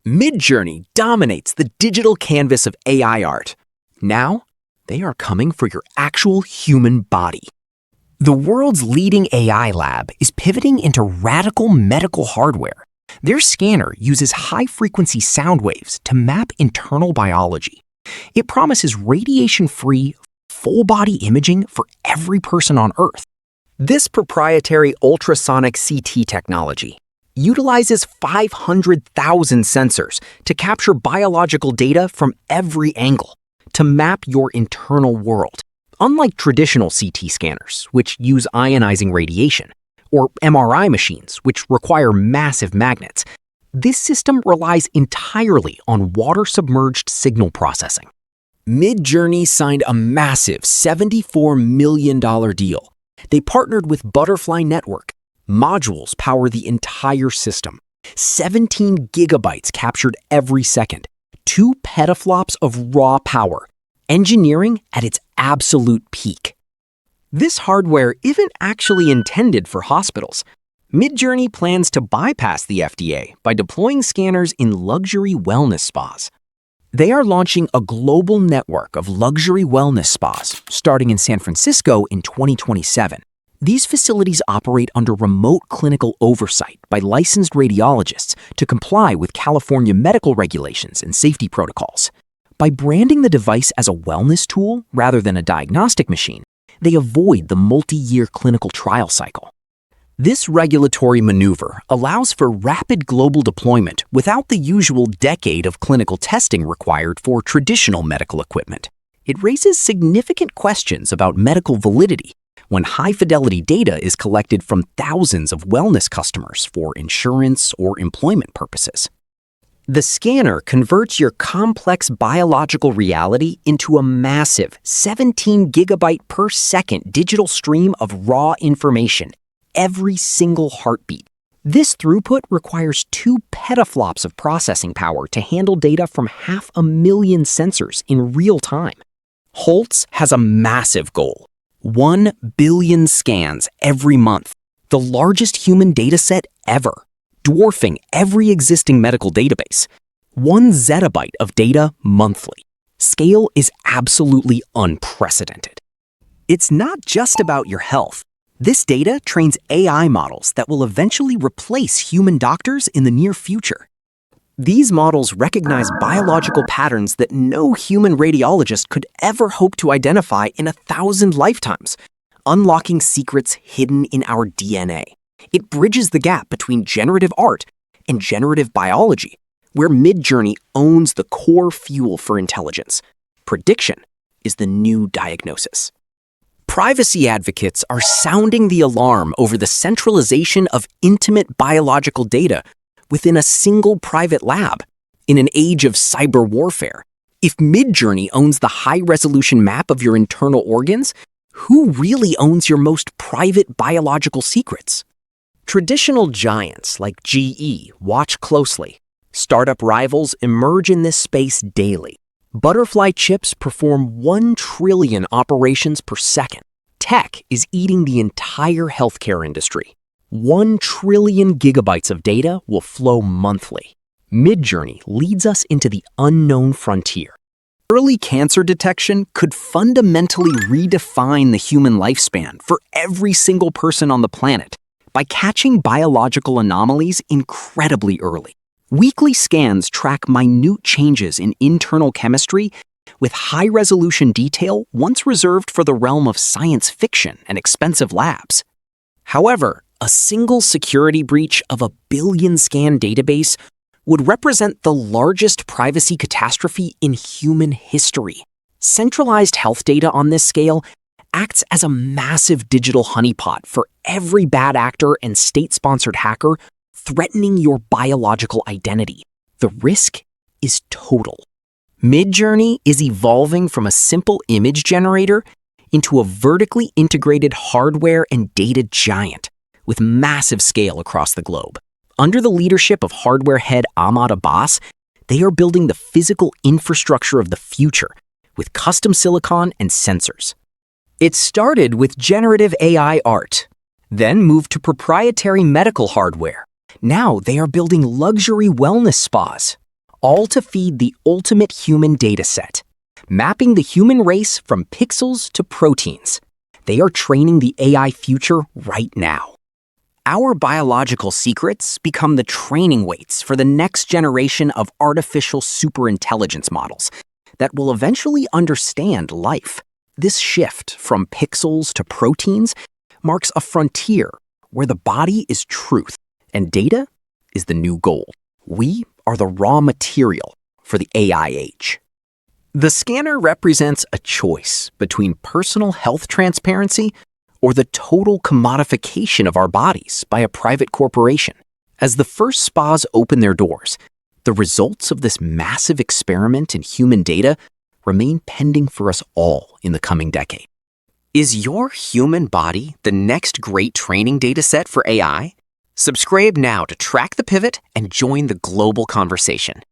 Midjourney dominates the digital canvas of AI art. Now, they are coming for your actual human body. The world's leading AI lab is pivoting into radical medical hardware. Their scanner uses high-frequency sound waves to map internal biology. It promises radiation-free, full-body imaging for every person on Earth. This proprietary ultrasonic CT technology utilizes 500,000 sensors to capture biological data from every angle to map your internal world. Unlike traditional CT scanners, which use ionizing radiation, or MRI machines, which require massive magnets, this system relies entirely on water-submerged signal processing. Midjourney signed a massive $74 million deal. They partnered with Butterfly Network. Modules power the entire system. 17 gigabytes captured every second. 2 petaflops of raw power. Engineering at its absolute peak. This hardware isn't actually intended for hospitals. Midjourney plans to bypass the FDA by deploying scanners in luxury wellness spas. They are launching a global network of luxury wellness spas starting in San Francisco in 2027. These facilities operate under remote clinical oversight by licensed radiologists to comply with California medical regulations and safety protocols. By branding the device as a wellness tool rather than a diagnostic machine, they avoid the multi-year clinical trial cycle. This regulatory maneuver allows for rapid global deployment without the usual decade of clinical testing required for traditional medical equipment. It raises significant questions about medical validity when high-fidelity data is collected from thousands of wellness customers for insurance or employment purposes. The scanner converts your complex biological reality into a massive 17 gigabyte per second digital stream of raw information, every single heartbeat. This throughput requires 2 petaflops of processing power to handle data from 500,000 sensors in real time. Holtz has a massive goal: 1 billion scans every month, the largest human dataset ever, dwarfing every existing medical database. 1 zettabyte of data monthly. Scale is absolutely unprecedented. It's not just about your health. This data trains AI models that will eventually replace human doctors in the near future. These models recognize biological patterns that no human radiologist could ever hope to identify in 1,000 lifetimes, unlocking secrets hidden in our DNA. It bridges the gap between generative art and generative biology, where Midjourney owns the core fuel for intelligence. Prediction is the new diagnosis. Privacy advocates are sounding the alarm over the centralization of intimate biological data within a single private lab. In an age of cyber warfare, if Midjourney owns the high-resolution map of your internal organs, who really owns your most private biological secrets? Traditional giants like GE watch closely. Startup rivals emerge in this space daily. Butterfly chips perform 1 trillion operations per second. Tech is eating the entire healthcare industry. 1 trillion gigabytes of data will flow monthly. Midjourney leads us into the unknown frontier. Early cancer detection could fundamentally redefine the human lifespan for every single person on the planet by catching biological anomalies incredibly early. Weekly scans track minute changes in internal chemistry with high-resolution detail once reserved for the realm of science fiction and expensive labs. However, a single security breach of a billion-scan database would represent the largest privacy catastrophe in human history. Centralized health data on this scale acts as a massive digital honeypot for every bad actor and state-sponsored hacker threatening your biological identity. The risk is total. Midjourney is evolving from a simple image generator into a vertically integrated hardware and data giant with massive scale across the globe. Under the leadership of hardware head Ahmad Abbas, they are building the physical infrastructure of the future with custom silicon and sensors. It started with generative AI art, then moved to proprietary medical hardware. Now they are building luxury wellness spas. all to feed the ultimate human dataset, mapping the human race from pixels to proteins. They are training the AI future right now. Our biological secrets become the training weights for the next generation of artificial superintelligence models that will eventually understand life. This shift from pixels to proteins marks a frontier where the body is truth and data is the new gold. We are the raw material for the AI age. The scanner represents a choice between personal health transparency or the total commodification of our bodies by a private corporation. As the first spas open their doors, the results of this massive experiment in human data remain pending for us all in the coming decade. Is your human body the next great training dataset for AI? Subscribe now to track the pivot and join the global conversation.